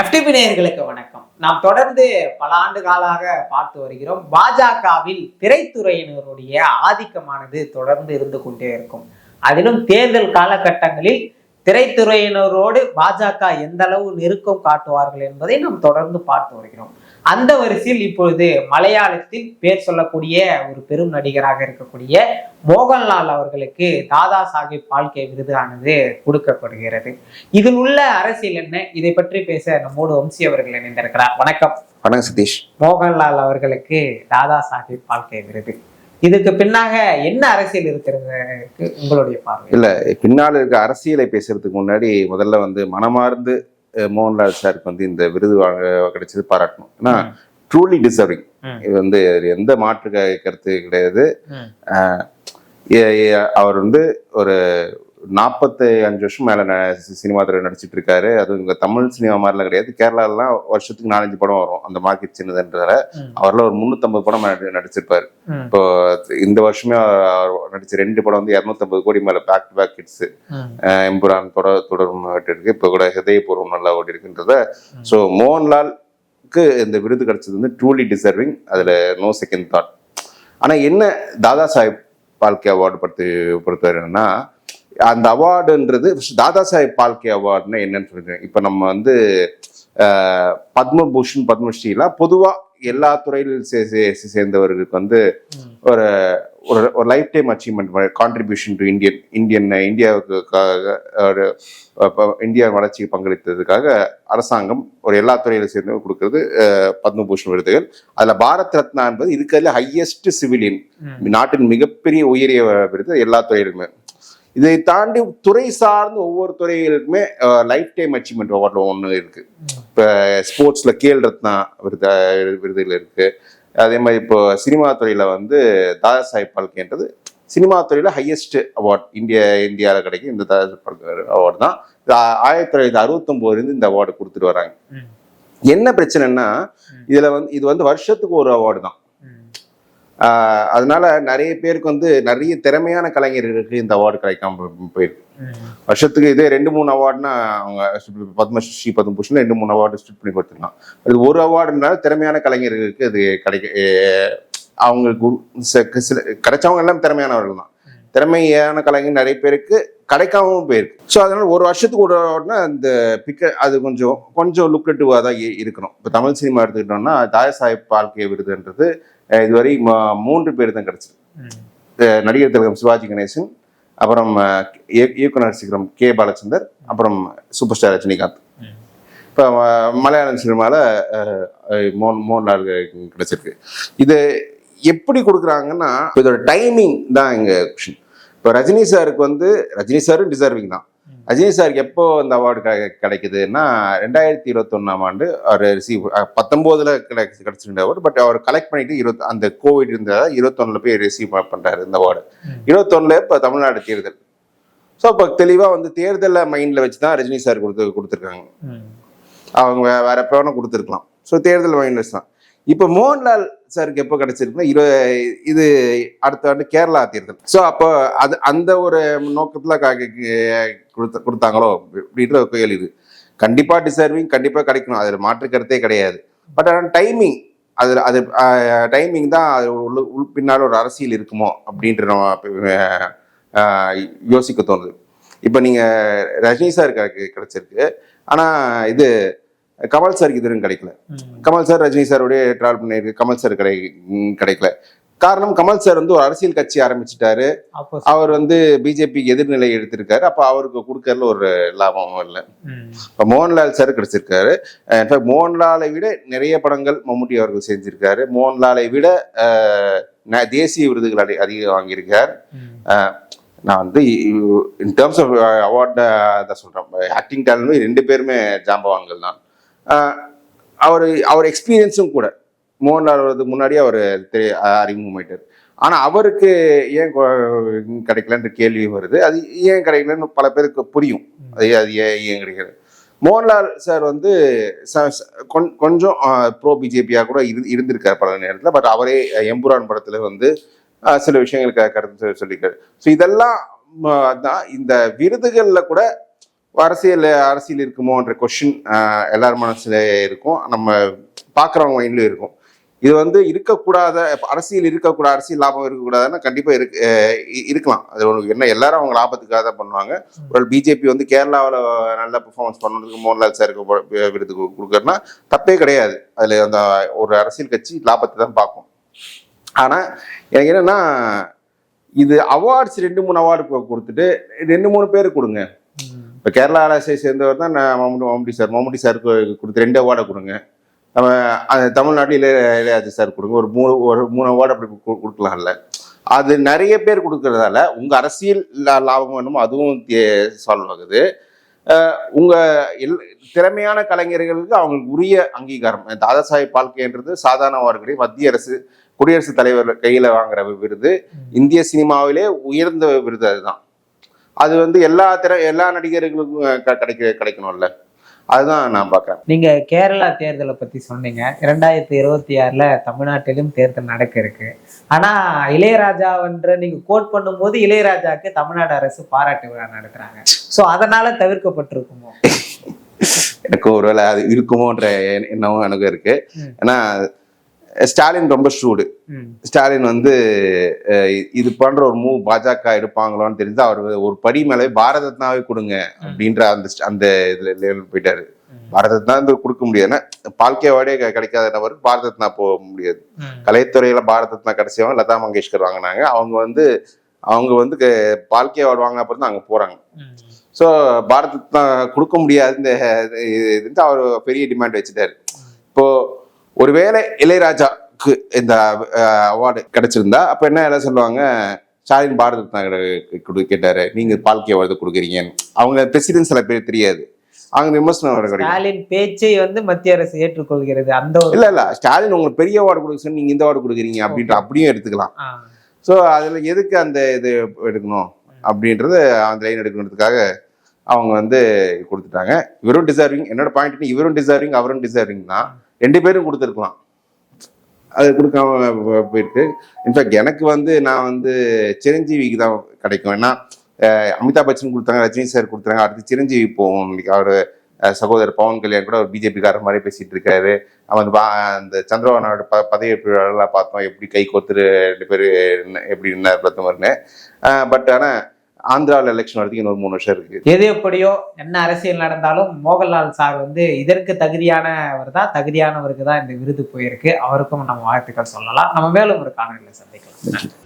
FTP நேயர்களுக்கு வணக்கம். நாம் தொடர்ந்து பல ஆண்டு காலாக பார்த்து வருகிறோம். பாஜகவில் திரைத்துறையினருடைய ஆதிக்கமானது தொடர்ந்து இருந்து கொண்டே இருக்கும். அதிலும் தேர்தல் காலகட்டங்களில் திரைத்துறையினரோடு பாஜக எந்த அளவு நெருக்கம் காட்டுவார்கள் என்பதை நாம் தொடர்ந்து பார்த்து வருகிறோம். அந்த வரிசையில் இப்பொழுது மலையாளத்தில் பேர் சொல்லக்கூடிய ஒரு பெரும் நடிகராக இருக்கக்கூடிய மோகன்லால் அவர்களுக்கு தாதா சாஹிப் பால்கே விருதானது கொடுக்கப்படுகிறது. இதில் உள்ள அரசியல் என்ன, இதை பற்றி பேச நம்மோடு வம்சி அவர்கள் இணைந்திருக்கிறார். வணக்கம். வணக்கம் சதீஷ். மோகன்லால் அவர்களுக்கு தாதா சாஹிப் பால்கே விருது, இதுக்கு பின்னாக என்ன அரசியல் இருக்கிறது உங்களுடைய பார்வை? இல்ல, பின்னால் இருக்க அரசியலை பேசுறதுக்கு முன்னாடி முதல்ல மனமார்ந்து மோகன்லால் சாருக்கு இந்த விருது கிடைச்சது பாராட்டணும். ஏன்னா ட்ரூலி டிசர்விங். இது எந்த மாற்று கருத்து கிடையாது. அவர் ஒரு 45 வருஷம் மேல சினிமா துறை நடிச்சிட்டு இருக்காரு. அது இங்க தமிழ் சினிமா மாதிரிலாம் கிடையாது. கேரளாலாம் வருஷத்துக்கு 4-5 படம் வரும். அந்த மார்க்கெட் சின்னதுன்றதால அவர்ல ஒரு 350 படம் நடிச்சிருப்பாரு. இப்போ இந்த வருஷமே நடிச்ச 2 படம் 250 கோடி மேல back to back hits. Empuraan Thudarum இருக்கு. இப்ப கூட ஹிருதயபூர்வம் நல்லா ஓடி இருக்குன்றத. ஸோ மோகன்லாலுக்கு இந்த விருது கிடைச்சது ட்ரூலி டிசர்விங். அதுல நோ செகண்ட் தாட். ஆனா என்ன தாதா சாஹிப் பால்கே அவார்டு பொறுத்தவரை என்னன்னா, அந்த அவார்டுன்றது தாதா சாஹிப் பால்கே அவார்டுன்னா என்னன்னு சொல்றேன். இப்ப நம்ம பத்மபூஷன் பத்மஸ்ரீலாம் பொதுவா எல்லா துறையிலும் சேர்ந்தவர்களுக்கு ஒரு ஒரு life time achievement, contribution to India வளர்ச்சிக்கு பங்களித்ததுக்காக அரசாங்கம் ஒரு எல்லா துறையில சேர்ந்து கொடுக்கறது பத்மபூஷன் விருதுகள். அதுல பாரத் ரத்னா என்பது இருக்கிறதுல ஹையஸ்ட் சிவிலியன், நாட்டின் மிகப்பெரிய உயரிய விருது எல்லா துறையிலுமே. இதை தாண்டி துறை சார்ந்து ஒவ்வொரு துறைகளுக்குமே லைஃப் டைம் அச்சீவ்மெண்ட் அவார்டு ஒன்று இருக்கு. இப்போ ஸ்போர்ட்ஸ்ல கேல் ரத்னா விருதுகள் இருக்கு. அதே மாதிரி இப்போ சினிமா துறையில தாதா சாஹிப் பால்கேன்றது சினிமா துறையில ஹையஸ்ட் அவார்ட் இந்தியாவில் கிடைக்கும். இந்த தாதா சாஹிப் பால்கே அவார்டு தான் 1969 இந்த அவார்டு கொடுத்துட்டு வராங்க. என்ன பிரச்சனைன்னா, இதுல இது வருஷத்துக்கு ஒரு அவார்டு தான். அதனால நிறைய பேருக்கு நிறைய திறமையான கலைஞர்களுக்கு இந்த அவார்டு கிடைக்காம போயிருக்கு. வருஷத்துக்கு இதே 2-3 அவார்டுனா அவங்க பத்மஸ்ரீ பத்மபூஷன் 2-3 அவார்டு ஸ்ட்ரிட் பண்ணி கொடுத்துருக்கலாம். அது ஒரு அவார்டுனால திறமையான கலைஞர்களுக்கு அது அவங்களுக்கு கிடைச்சவங்க எல்லாம் திறமையானவர்கள் தான். திறமையான கலைஞர் நிறைய பேருக்கு கிடைக்காமவும் போயிருக்கு. ஸோ அதனால ஒரு வருஷத்துக்கு ஒரு அவார்டுனா அந்த அது கொஞ்சம் லுக்ரேட்டிவா தான் இருக்கணும். இப்போ தமிழ் சினிமா எடுத்துக்கிட்டோம்னா தாதா சாஹிப் பால்கே விருதுன்றது இதுவரை 3 பேர் தான் கிடைச்சிருக்கு. நடிகர் திலகம் சிவாஜி கணேசன், அப்புறம் இயக்குனர் சிகரம் கே பாலச்சந்தர், அப்புறம் சூப்பர் ஸ்டார் ரஜினிகாந்த். இப்போ மலையாளம் சினிமாவில் மோகன்லால் கிடைச்சிருக்கு. இது எப்படி கொடுக்குறாங்கன்னா, இதோட டைமிங் தான் இங்க கொஸ்டின். இப்போ ரஜினி சாரும் டிசர்விங் தான். ரஜினி சாருக்கு எப்போ இந்த அவார்டு கிடைக்குதுன்னா 2021 அவர் ரிசீவ் 19 கிடைச்சிருந்த அவார்டு. பட் அவர் கலெக்ட் பண்ணிட்டு அந்த கோவிட் இருந்ததா 21 போய் ரிசீவ் பண்றாரு இந்த அவார்டு. 21 இப்போ தமிழ்நாடு தேர்தல். ஸோ இப்போ தெளிவா தேர்தலை மைண்ட்ல வச்சுதான் ரஜினி சார் கொடுத்துருக்காங்க. அவங்க வேற எப்போ வேணா கொடுத்துருக்கலாம். ஸோ தேர்தல் மைண்ட்ல வச்சு தான். இப்போ மோகன்லால் சாருக்கு எப்போ கிடைச்சிருக்குன்னா இது அடுத்த ஆண்டு கேரளா தேர்தல். ஸோ அப்போ அந்த ஒரு நோக்கத்துல கொடுத்தாங்களோ அப்படின்ற ஒரு கேள்வி. இது கண்டிப்பா டிசர்விங், கண்டிப்பா கிடைக்கணும், அது மாற்று கருத்தே கிடையாது. பட் ஆனால் டைமிங், அது டைமிங் தான். அது பின்னால ஒரு அரசியல் இருக்குமோ அப்படின்ற யோசிக்க தோணுது. இப்போ நீங்க ரஜினி சாருக்கு கிடைச்சிருக்கு, ஆனா இது கமல் சாருக்கு இதுவும் கிடைக்கல. கமல் சார் ரஜினி சாரோடய டிராவல் பண்ணியிருக்கு, கமல் சார் கிடைக்கல. காரணம், கமல் சார் ஒரு அரசியல் கட்சி ஆரம்பிச்சுட்டாரு. அவர் பிஜேபிக்கு எதிர்நிலை எடுத்திருக்காரு. அப்ப அவருக்கு கொடுக்கறதுல ஒரு லாபமும் இல்லை. இப்ப மோகன்லால் சார் கிடைச்சிருக்காரு. இன்ஃபேக்ட் மோகன்லாலை விட நிறைய படங்கள் மம்முட்டி அவர்கள் செஞ்சிருக்காரு. மோகன்லாலை விட தேசிய விருதுகள் அதிகம் வாங்கியிருக்கார். நான் இன் டேர்ம்ஸ் ஆஃப் அவார்ட் தான் சொல்றேன். ஆக்டிங் டேலண்ட் 2 பேருமே ஜாம்பவான்கள் தான். அவர் எக்ஸ்பீரியன்ஸும் கூட. மோகன்லால் முன்னாடியே அவர் அறிமுகமாயிட்டார். ஆனா அவருக்கு ஏன் கிடைக்கலன்ற கேள்வி வருது. அது ஏன் கிடைக்கலன்னு பல பேருக்கு புரியும். அது ஏன் கிடைக்கிறது. மோகன்லால் சார் கொஞ்சம் ப்ரோ பிஜேபியா கூட இருந்திருக்காரு பல நேரத்தில். பட் அவரே எம்புரான் படத்துல சில விஷயங்களுக்கு கருத்து சொல்லியிருக்காரு. ஸோ இதெல்லாம் தான் இந்த விருதுகள்ல கூட அரசியல் இருக்குமோன்ற கொஸ்டின் எல்லார் மனசுல இருக்கும், நம்ம பார்க்குறவங்க மைண்ட்லயும் இருக்கும். இது வந்து இருக்கக்கூடாத அரசியல் லாபம் இருக்கக்கூடாதுன்னா கண்டிப்பா இருக்கலாம். அது என்ன எல்லாரும் அவங்க லாபத்துக்காக தான் பண்ணுவாங்க. ஒரு பிஜேபி வந்து கேரளாவில் நல்ல பெர்ஃபார்மன்ஸ் பண்ணதுக்கு மோகன்லால் சாருக்கு விருது கொடுக்கறதுனா தப்பே கிடையாது. அதுல அந்த ஒரு அரசியல் கட்சி லாபத்தை தான் பார்க்கும். ஆனா எனக்கு என்னன்னா, இது அவார்ட்ஸ் 2-3 அவார்டு கொடுத்துட்டு 2-3 பேருக்கு கொடுங்க. இப்போ கேரளாவில் சேர்ந்தவர் தான் மம்முட்டி சாருக்கு கொடுத்து 2 அவார்டை கொடுங்க. நம்ம தமிழ்நாட்டில் இளையராஜா சார் கொடுங்க, ஒரு 3 அவார்டு அப்படி கொடுக்கலாம்ல. அது நிறைய பேர் கொடுக்கறதால உங்க அரசியல் லாபம் வேணுமோ அதுவும் சால்வ் ஆகுது. உங்க திறமையான கலைஞர்களுக்கு அவங்களுக்கு உரிய அங்கீகாரம். தாதா சாஹேப் பால்கேன்றது சாதாரண அவார்டு கிடையாது. மத்திய அரசு குடியரசுத் தலைவர் கையில வாங்குற விருது, இந்திய சினிமாவிலே உயர்ந்த விருது. அதுதான். அது வந்து எல்லா நடிகர்களுக்கும் கிடைக்கணும்ல. அதுதான் நான் பார்க்குறேன். நீங்க கேரளா தேர்தலை பத்தி சொன்னீங்க. 2026 தமிழ்நாட்டிலும் தேர்தல் நடக்க இருக்கு. ஆனா இளையராஜாவன்ற நீங்க கோட் பண்ணும்போது இளையராஜாக்கு தமிழ்நாடு அரசு பாராட்டு விழா நடத்துறாங்க. சோ அதனால தவிர்க்கப்பட்டிருக்குமோ? எனக்கு ஒருவேளை அது இருக்குமோன்ற எண்ணமும் எனக்கு இருக்கு. ஏன்னா ஸ்டாலின் ரொம்ப ஷூடு. ஸ்டாலின் வந்து இது பண்ற ஒரு மூவ் பாஜக எடுப்பாங்களோன்னு தெரிஞ்சு அவர் ஒரு படி மேலே பாரத ரத்னாவே கொடுங்க அப்படின்ற அந்த இதுல லெவல் போயிட்டாரு. பாரத ரத்னா கொடுக்க முடியாதுன்னா பால்கே அவார்டே கிடைக்காத நபருக்கு பாரத ரத்னா போக முடியாது. கலைத்துறையில பாரத ரத்னா கிடைச்சவங்க லதா மங்கேஷ்கர் வாங்கினாங்க. அவங்க வந்து பால்கே அவார்டு வாங்கின அப்புறம் தான் அங்க போறாங்க. ஸோ பாரத ரத்னா கொடுக்க முடியாது அவர் பெரிய டிமாண்ட் வச்சுட்டாரு. இப்போ ஒருவேளை இளையராஜாக்கு இந்த அவார்டு கிடைச்சிருந்தா அப்ப என்ன எல்லாம் சொல்லுவாங்க, ஸ்டாலின் பாரத ரத்னா கேட்டாரு, நீங்க பால்கே அவார்டு கொடுக்குறீங்க. அவங்க பிரசிடென்ட் சில பேர் தெரியாது, அவங்க விமர்சனம். ஸ்டாலின் பேச்சை வந்து மத்திய அரசு ஏற்றுக்கொள்கிறது. அந்த இல்ல ஸ்டாலின் உங்களுக்கு பெரிய அவார்டு கொடுக்க நீங்க இந்த அவார்டு கொடுக்குறீங்க அப்படின்ற அப்படியும் எடுத்துக்கலாம். ஸோ அதுல எதுக்கு அந்த இது எடுக்கணும் அப்படின்றது அந்த லைன் எடுக்கணுன்றதுக்காக அவங்க வந்து கொடுத்துட்டாங்க. இவரும் டிசர்விங். என்னோட பாயிண்ட், இவரும் டிசர்விங் அவரும் டிசர்விங் தான். 2 பேரும் கொடுத்துருக்கலாம், அது கொடுக்காம போயிருக்கு. இன்ஃபேக்ட் எனக்கு வந்து நான் வந்து சிரஞ்சீவிக்கு தான் கிடைக்கும். ஏன்னா அமிதாப் பச்சன் கொடுத்தாங்க, ரஜினி சார் கொடுத்தாங்க, அடுத்து சிரஞ்சீவி போவோம். இன்னைக்கு அவர் சகோதரர் பவன் கல்யாண் கூட ஒரு பிஜேபிக்காரர் மாதிரி பேசிட்டு இருக்காரு. அவன் அந்த சந்திரபாபு பதவியேற்பு விழாலாம் பார்த்தோம், எப்படி கை கோத்துரு 2 பேர் எப்படி இருந்தார் பிரதமர்னு. பட் ஆனா ஆந்திராவில் எலெக்ஷன் வரதுக்கு இன்னொரு 3 வருஷம் இருக்கு. எது எப்படியோ என்ன அரசியல் நடந்தாலும் மோகன்லால் சார் வந்து இதற்கு தகுதியானவருக்கு தான் இந்த விருது போயிருக்கு. அவருக்கும் நம்ம வாழ்த்துக்கள் சொல்லலாம். நம்ம மேலும் ஒரு காணொலியில சந்திக்கலாம்.